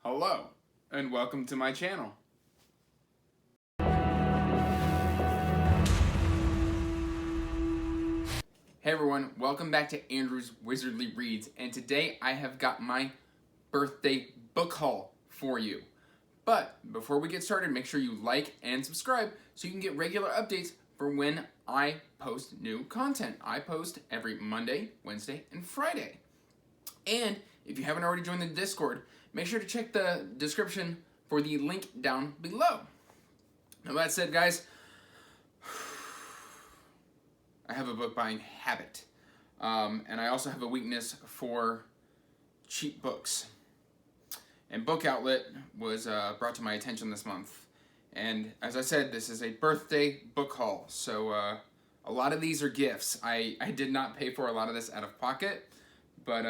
Hello, and welcome to my channel. Hey everyone, welcome back to Andrew's Wizardly Reads, and today I have got my birthday book haul for you. But before we get started, make sure you like and subscribe so you can get regular updates for when I post new content. I post every Monday, Wednesday, and Friday. And if you haven't already joined the Discord, make sure to check the description for the link down below. Now that said, guys, I have a book buying habit. And I also have a weakness for cheap books. And Book Outlet was brought to my attention this month. And as I said, this is a birthday book haul. So a lot of these are gifts. I did not pay for a lot of this out of pocket. But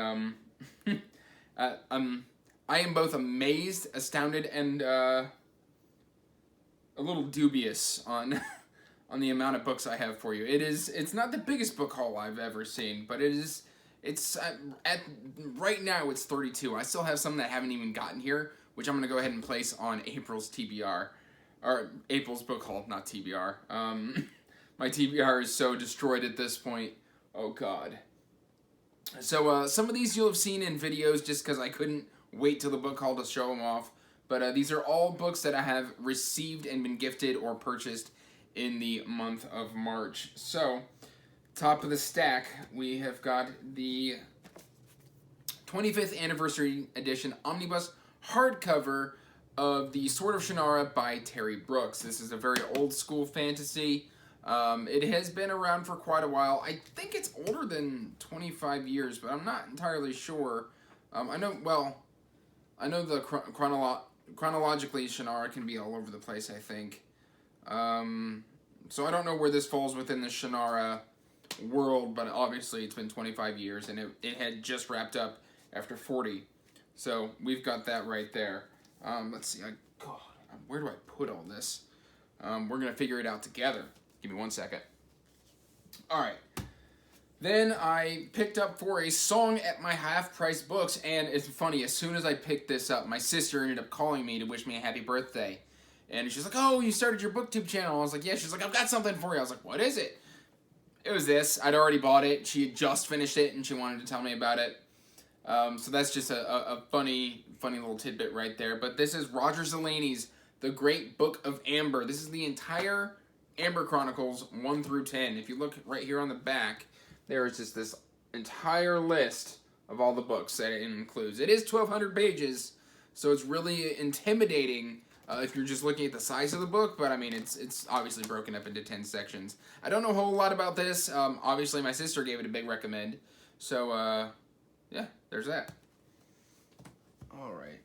I am both amazed, astounded, and a little dubious on on the amount of books I have for you. It's not the biggest book haul I've ever seen, but it's right now it's 32. I still have some that haven't even gotten here, which I'm gonna go ahead and place on April's TBR, or April's book haul, not TBR. My TBR is so destroyed at this point. Oh God. So some of these you'll have seen in videos just because I couldn't wait till the book haul to show them off. But these are all books that I have received and been gifted or purchased in the month of March. So, top of the stack, we have got the 25th Anniversary Edition Omnibus hardcover of The Sword of Shannara by Terry Brooks. This is a very old school fantasy. It has been around for quite a while. I think it's older than 25 years, but I'm not entirely sure. I know the chronologically Shannara can be all over the place, I think. So I don't know where this falls within the Shannara world, but obviously it's been 25 years, and it had just wrapped up after 40. So we've got that right there. Let's see. God, where do I put all this? We're going to figure it out together. Give me 1 second. All right. Then I picked up for a song at my half-price books, and it's funny, as soon as I picked this up, my sister ended up calling me to wish me a happy birthday. And she's like, oh, you started your booktube channel. I was like, yeah. She's like, I've got something for you. I was like, what is it? It was this. I'd already bought it. She had just finished it, and she wanted to tell me about it. So that's just a funny little tidbit right there. But this is Roger Delaney's The Great Book of Amber. This is the entire Amber Chronicles 1 through 10. If you look right here on the back, there is just this entire list of all the books that it includes. It is 1,200 pages, so it's really intimidating if you're just looking at the size of the book, but I mean, it's obviously broken up into 10 sections. I don't know a whole lot about this. Obviously, my sister gave it a big recommend, so yeah, there's that. All right.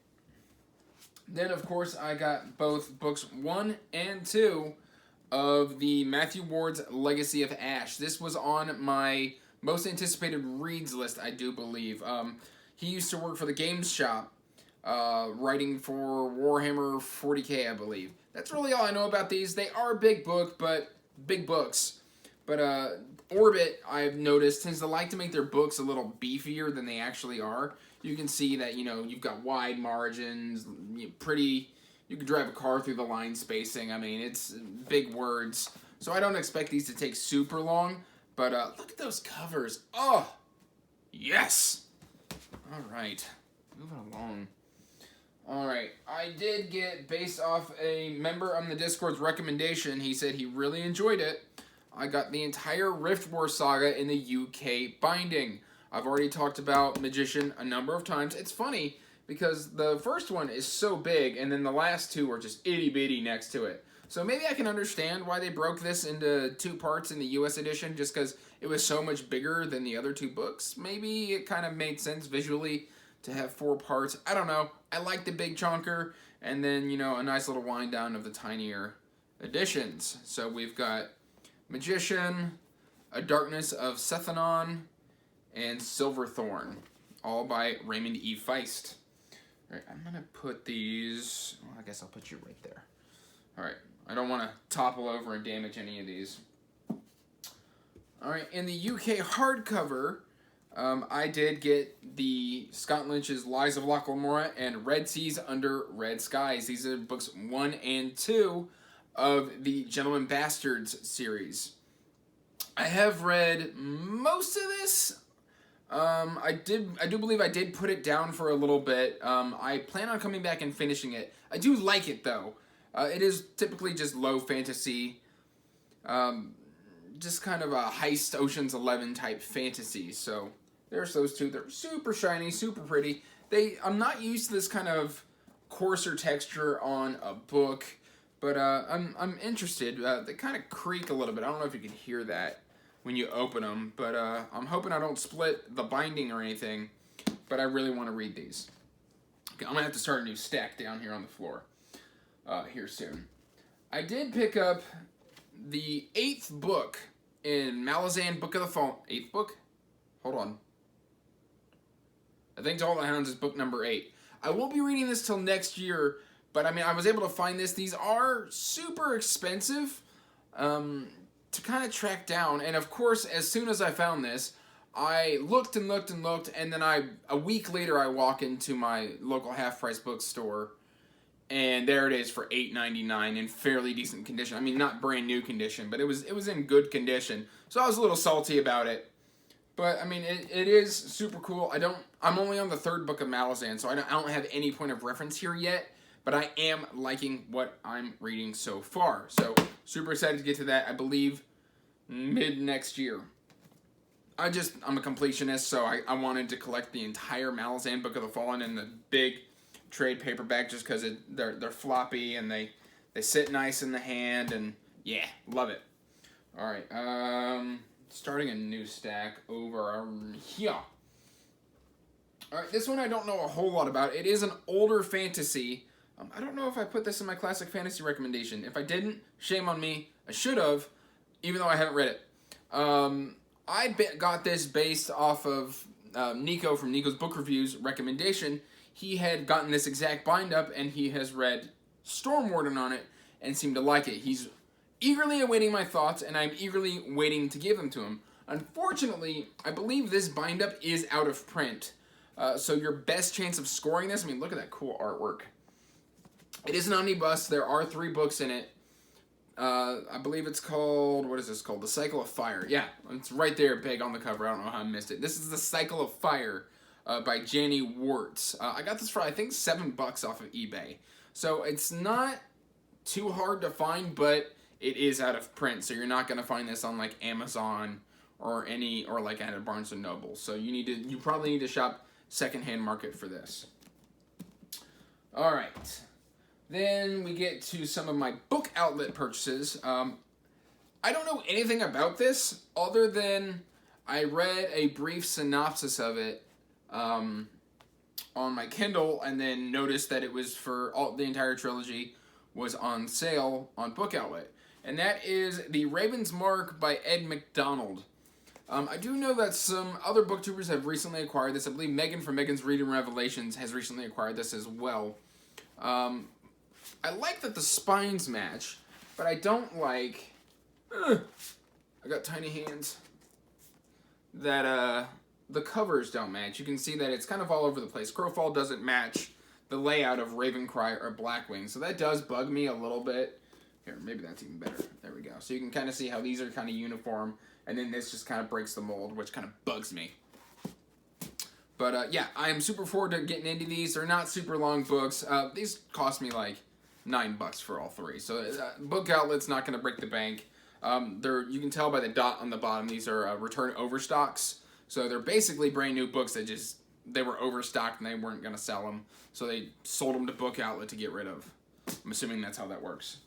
Then, of course, I got both books 1 and 2 of the Matthew Ward's Legacy of Ash. This was on my most anticipated reads list, I do believe. He used to work for the Games Shop, writing for Warhammer 40K, I believe. That's really all I know about these. They are big books, but Orbit, I've noticed, tends to like to make their books a little beefier than they actually are. You can see that, you've got wide margins, pretty. You can drive a car through the line spacing. I mean, it's big words. So I don't expect these to take super long. But look at those covers. Oh, yes. All right. Moving along. All right. I did get, based off a member on the Discord's recommendation, he said he really enjoyed it. I got the entire Rift War saga in the UK binding. I've already talked about Magician a number of times. It's funny, because the first one is so big, and then the last two are just itty-bitty next to it. So maybe I can understand why they broke this into 2 parts in the US edition, just because it was so much bigger than the other 2 books. Maybe it kind of made sense visually to have 4 parts. I don't know. I like the big chunker, and then, a nice little wind down of the tinier editions. So we've got Magician, A Darkness of Sethanon, and Silverthorn, all by Raymond E. Feist. All right, I'm going to put these, well, I guess I'll put you right there. All right, I don't want to topple over and damage any of these. All right, in the UK hardcover, I did get the Scott Lynch's Lies of Locke Lamora and Red Seas Under Red Skies. These are books 1 and 2 of the Gentleman Bastards series. I have read most of this. I do believe I did put it down for a little bit. I plan on coming back and finishing it. I do like it though. It is typically just low fantasy, just kind of a heist Ocean's 11 type fantasy. So there's those two. They're super shiny, super pretty. I'm not used to this kind of coarser texture on a book, but I'm interested. They kind of creak a little bit. I don't know if you can hear that when you open them, but I'm hoping I don't split the binding or anything, but I really want to read these. Okay, I'm going to have to start a new stack down here on the floor here soon. I did pick up the 8th book in Malazan Book of the Fall. 8th book? Hold on. I think To All the Hounds is book number 8. I won't be reading this till next year, but I mean, I was able to find this. These are super expensive to kind of track down, and of course, as soon as I found this, I looked and looked and looked, and then a week later, I walk into my local half-price bookstore, and there it is for $8.99 in fairly decent condition. I mean, not brand new condition, but it was in good condition. So I was a little salty about it. But I mean, it is super cool. I'm only on the 3rd book of Malazan, so I don't have any point of reference here yet. But I am liking what I'm reading so far. So super excited to get to that. I believe mid next year. I'm a completionist, so I wanted to collect the entire Malazan Book of the Fallen in the big trade paperback just because they're floppy and they sit nice in the hand, and yeah, love it. All right, starting a new stack over here. All right, this one I don't know a whole lot about. It is an older fantasy. I don't know if I put this in my classic fantasy recommendation. If I didn't, shame on me. I should have, even though I haven't read it. I got this based off of Nico from Nico's Book Reviews recommendation. He had gotten this exact bind-up, and he has read Storm Warden on it and seemed to like it. He's eagerly awaiting my thoughts, and I'm eagerly waiting to give them to him. Unfortunately, I believe this bind-up is out of print. So your best chance of scoring this, I mean, look at that cool artwork. It is an omnibus. There are 3 books in it. I believe it's called, what is this called? The Cycle of Fire. Yeah, it's right there big on the cover. I don't know how I missed it. This is The Cycle of Fire by Janny Warts. I got this for, I think, $7 off of eBay. So it's not too hard to find, but it is out of print. So you're not going to find this on like Amazon or like at a Barnes & Noble. So you probably need to shop secondhand market for this. All right. Then we get to some of my book outlet purchases. I don't know anything about this other than I read a brief synopsis of it on my Kindle and then noticed that it was for the entire trilogy was on sale on Book Outlet. And that is The Raven's Mark by Ed Mcdonald. I do know that some other booktubers have recently acquired this. I believe Megan from Megan's Reading Revelations has recently acquired this as well. I like that the spines match, but I don't like... I got tiny hands. That the covers don't match. You can see that it's kind of all over the place. Crowfall doesn't match the layout of Ravencry or Blackwing, so that does bug me a little bit. Here, maybe that's even better. There we go. So you can kind of see how these are kind of uniform, and then this just kind of breaks the mold, which kind of bugs me. But yeah, I am super forward to getting into these. They're not super long books. These cost me like $9 for all 3. So Book Outlet's not going to break the bank. You can tell by the dot on the bottom, these are return overstocks. So they're basically brand new books that they were overstocked and they weren't going to sell them. So they sold them to Book Outlet to get rid of. I'm assuming that's how that works.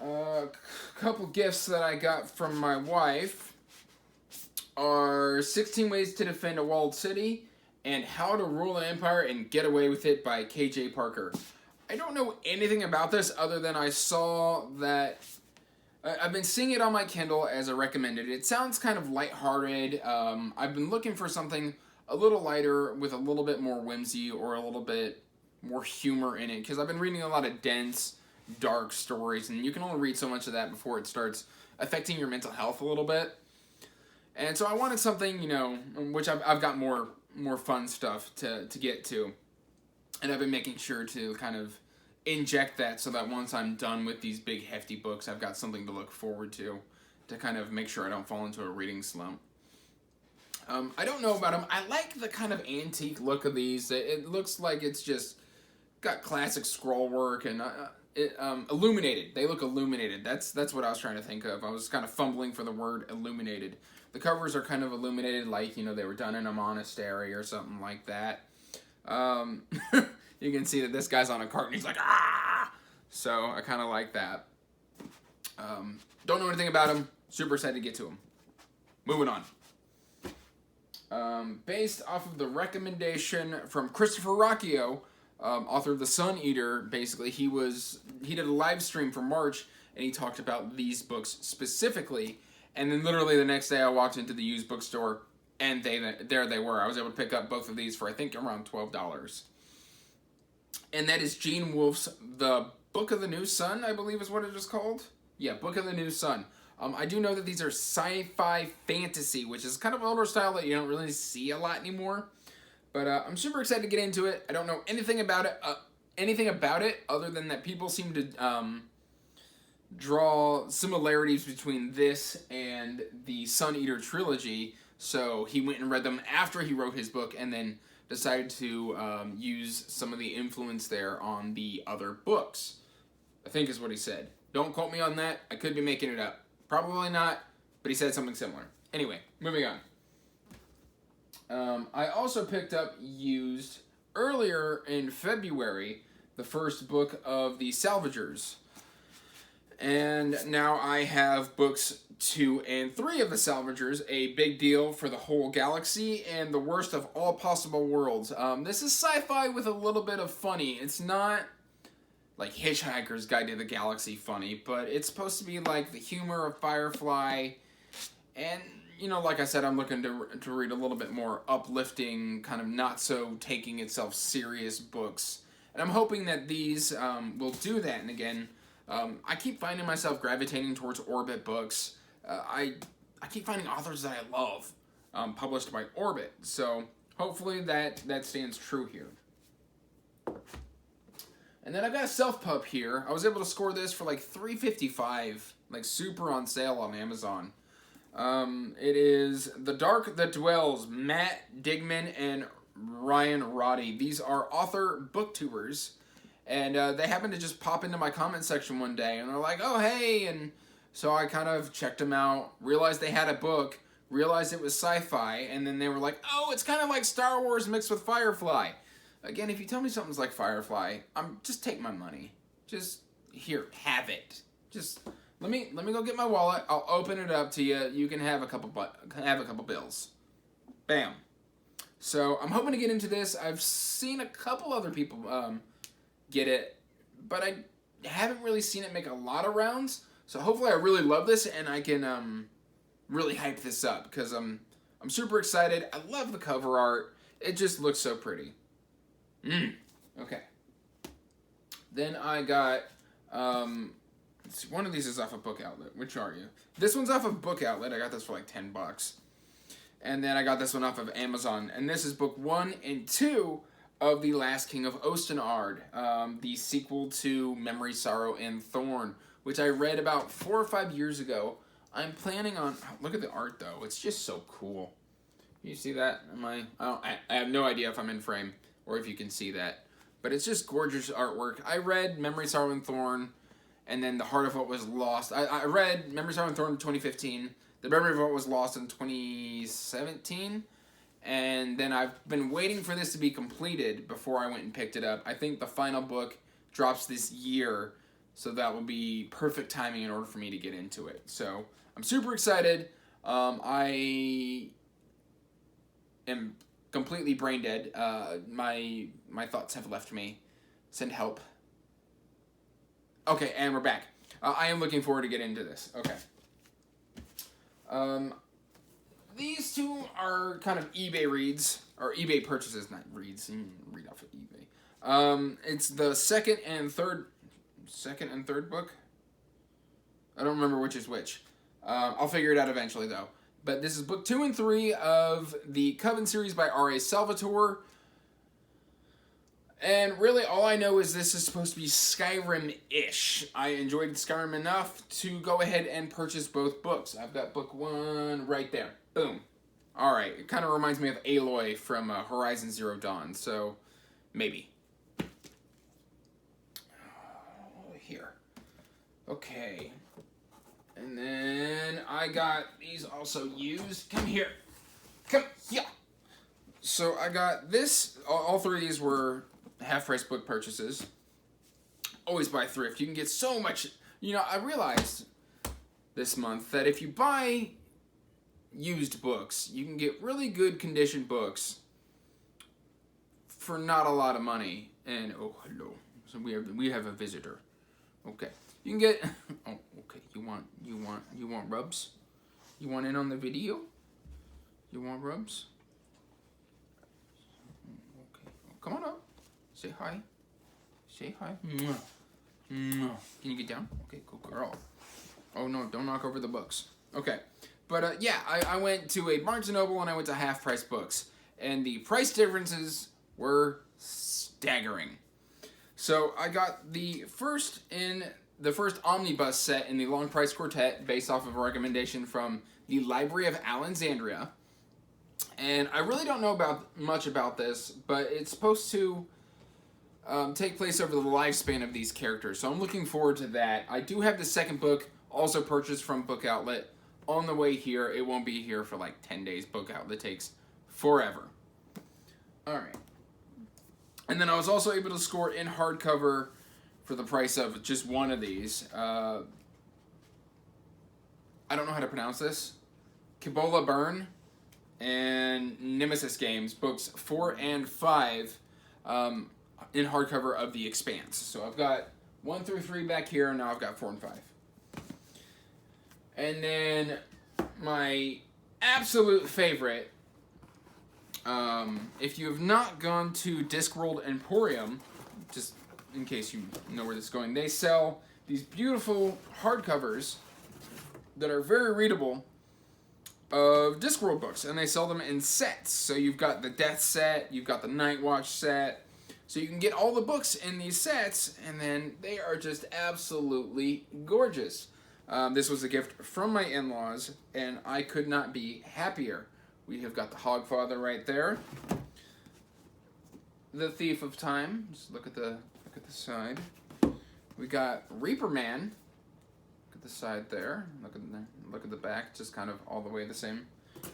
A couple gifts that I got from my wife are 16 Ways to Defend a Walled City and How to Rule an Empire and Get Away with It by K.J. Parker. I don't know anything about this other than I saw that... I've been seeing it on my Kindle as a recommended. It sounds kind of lighthearted. I've been looking for something a little lighter with a little bit more whimsy or a little bit more humor in it, because I've been reading a lot of dense, dark stories, and you can only read so much of that before it starts affecting your mental health a little bit. And so I wanted something, which I've got more fun stuff to get to. And I've been making sure to kind of inject that so that once I'm done with these big hefty books, I've got something to look forward to kind of make sure I don't fall into a reading slump. I don't know about them. I like the kind of antique look of these. It looks like it's just got classic scroll work and illuminated. They look illuminated. That's what I was trying to think of. I was kind of fumbling for the word illuminated. The covers are kind of illuminated, like they were done in a monastery or something like that. You can see that this guy's on a cart and he's like, ah! So I kind of like that. Don't know anything about him. Super excited to get to him. Moving on. Based off of the recommendation from Christopher Rocchio, author of The Sun Eater, basically, he did a live stream for March, and he talked about these books specifically, and then literally the next day I walked into the used bookstore, and there they were. I was able to pick up both of these for, I think, around $12. And that is Gene Wolfe's The Book of the New Sun, I believe is what it is called. Yeah, Book of the New Sun. I do know that these are sci-fi fantasy, which is kind of an older style that you don't really see a lot anymore. But I'm super excited to get into it. I don't know anything about it, other than that people seem to draw similarities between this and the Sun Eater trilogy. So he went and read them after he wrote his book, and then decided to use some of the influence there on the other books, I think is what he said. Don't quote me on that. I could be making it up. Probably not, but he said something similar. Anyway, moving on. I also picked up used earlier in February the first book of the Salvagers. And now I have books 2 and 3 of the Salvagers, A Big Deal for the Whole Galaxy, and The Worst of All Possible Worlds. This is sci-fi with a little bit of funny. It's not like Hitchhiker's Guide to the Galaxy funny, but it's supposed to be like the humor of Firefly. And, like I said, I'm looking to read a little bit more uplifting, kind of not so taking itself serious books. And I'm hoping that these will do that. And again, I keep finding myself gravitating towards Orbit books. I keep finding authors that I love published by Orbit. So hopefully that stands true here. And then I've got a self-pub here. I was able to score this for like $3.55, like super on sale on Amazon. It is The Dark That Dwells, Matt Digman and Ryan Roddy. These are author booktubers, and they happened to just pop into my comment section one day, and they're like, oh, hey, and so I kind of checked them out, realized they had a book, realized it was sci-fi, and then they were like, oh, it's kind of like Star Wars mixed with Firefly. Again, if you tell me something's like Firefly, just take my money. Just, here, have it. Just, let me go get my wallet. I'll open it up to you. You can have a couple bills. Bam. So, I'm hoping to get into this. I've seen a couple other people get it, but I haven't really seen it make a lot of rounds. So, hopefully I really love this and I can really hype this up, because I'm super excited. I love the cover art. It just looks so pretty. Okay. Then I got, let's see, one of these is off of Book Outlet. Which are you? This one's off of Book Outlet. I got this for like $10. And then I got this one off of Amazon. And this is book 1 and 2 of The Last King of Ostenard, the sequel to Memory, Sorrow, and Thorn, which I read about 4 or 5 years ago. I'm planning on, look at the art though. It's just so cool. You see that? I have no idea if I'm in frame or if you can see that. But it's just gorgeous artwork. I read Memory, Sorrow, and Thorn, and then The Heart of What Was Lost. I read Memory, Sorrow, and Thorn in 2015. The Memory of What Was Lost in 2017. And then I've been waiting for this to be completed before I went and picked it up. I think the final book drops this year, so that will be perfect timing in order for me to get into it. So I'm super excited. I am completely brain dead. My thoughts have left me. Send help. Okay, and we're back. I am looking forward to get into this. Okay. These two are kind of eBay reads, or eBay purchases, not reads. Read off of eBay. It's the second and third book. I don't remember which is which. I'll figure it out eventually, though. But this is book 2 and 3 of the Coven series by R.A. Salvatore. And really, all I know is this is supposed to be Skyrim-ish. I enjoyed Skyrim enough to go ahead and purchase both books. I've got book 1 right there. Boom. Alright, it kind of reminds me of Aloy from Horizon Zero Dawn, so maybe. Here. Okay. And then I got these also used. Come here. Come here. So I got this. All 3 of these were half-price book purchases. Always buy thrift. You can get so much. You know, I realized this month that if you buy used books, you can get really good conditioned books for not a lot of money. And oh, hello. So we have a visitor. Okay. You can get. Oh, okay. You want rubs? You want in on the video? You want rubs? Okay. Oh, come on up. Say hi. Say hi. Mwah. Mwah. Can you get down? Okay, good girl. Oh no, don't knock over the books. Okay. But yeah, I went to a Barnes & Noble and I went to Half Price Books. And the price differences were staggering. So I got the first Omnibus set in the Long Price Quartet based off of a recommendation from the Library of Allenxandria. And I really don't know much about this, but it's supposed to take place over the lifespan of these characters. So I'm looking forward to that. I do have the second book also purchased from Book Outlet on the way here. It won't be here for like 10 days. Book Outlet takes forever. Alright. And then I was also able to score in hardcover for the price of just one of these. I don't know how to pronounce this. Kibola Burn and Nemesis Games, books 4 and 5 in hardcover of The Expanse. So I've got 1 through 3 back here, and now I've got 4 and 5. And then my absolute favorite, if you have not gone to Discworld Emporium, just in case you know where this is going, they sell these beautiful hardcovers that are very readable of Discworld books, and they sell them in sets. So you've got the Death set, you've got the Night Watch set, so you can get all the books in these sets, and then they are just absolutely gorgeous. This was a gift from my in-laws, and I could not be happier. We have got the Hogfather right there, the Thief of Time. Just look at the side. We got Reaper Man. Look at the side there. Look at the back, just kind of all the way the same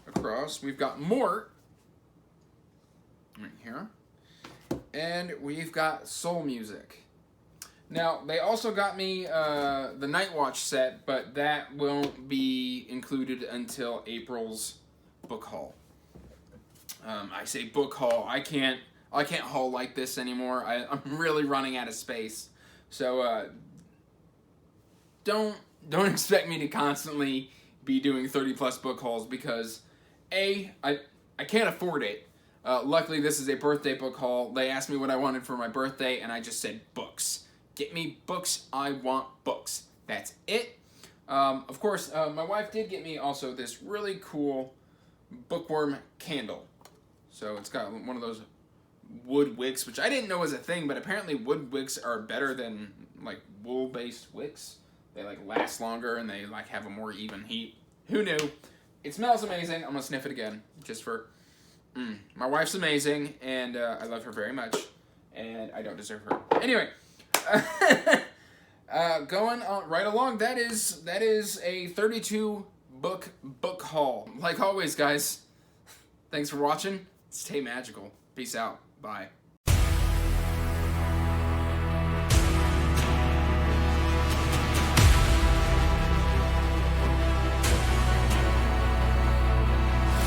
across. We've got Mort right here, and we've got Soul Music. Now, they also got me the Night Watch set, but that won't be included until April's book haul. I say book haul. I can't haul like this anymore. I'm really running out of space. So don't expect me to constantly be doing 30+ book hauls because I can't afford it. Luckily, this is a birthday book haul. They asked me what I wanted for my birthday, and I just said books. Get me books. I want books. That's it. Of course, my wife did get me also this really cool Bookworm Candle. So it's got one of those wood wicks, which I didn't know was a thing, but apparently wood wicks are better than like wool-based wicks. They like last longer and they like have a more even heat. Who knew? It smells amazing. I'm gonna sniff it again just for. My wife's amazing, and I love her very much, and I don't deserve her. Anyway. Going on right along, that is a 32 book haul. Like always, guys, thanks for watching. Stay magical. Peace out. Bye.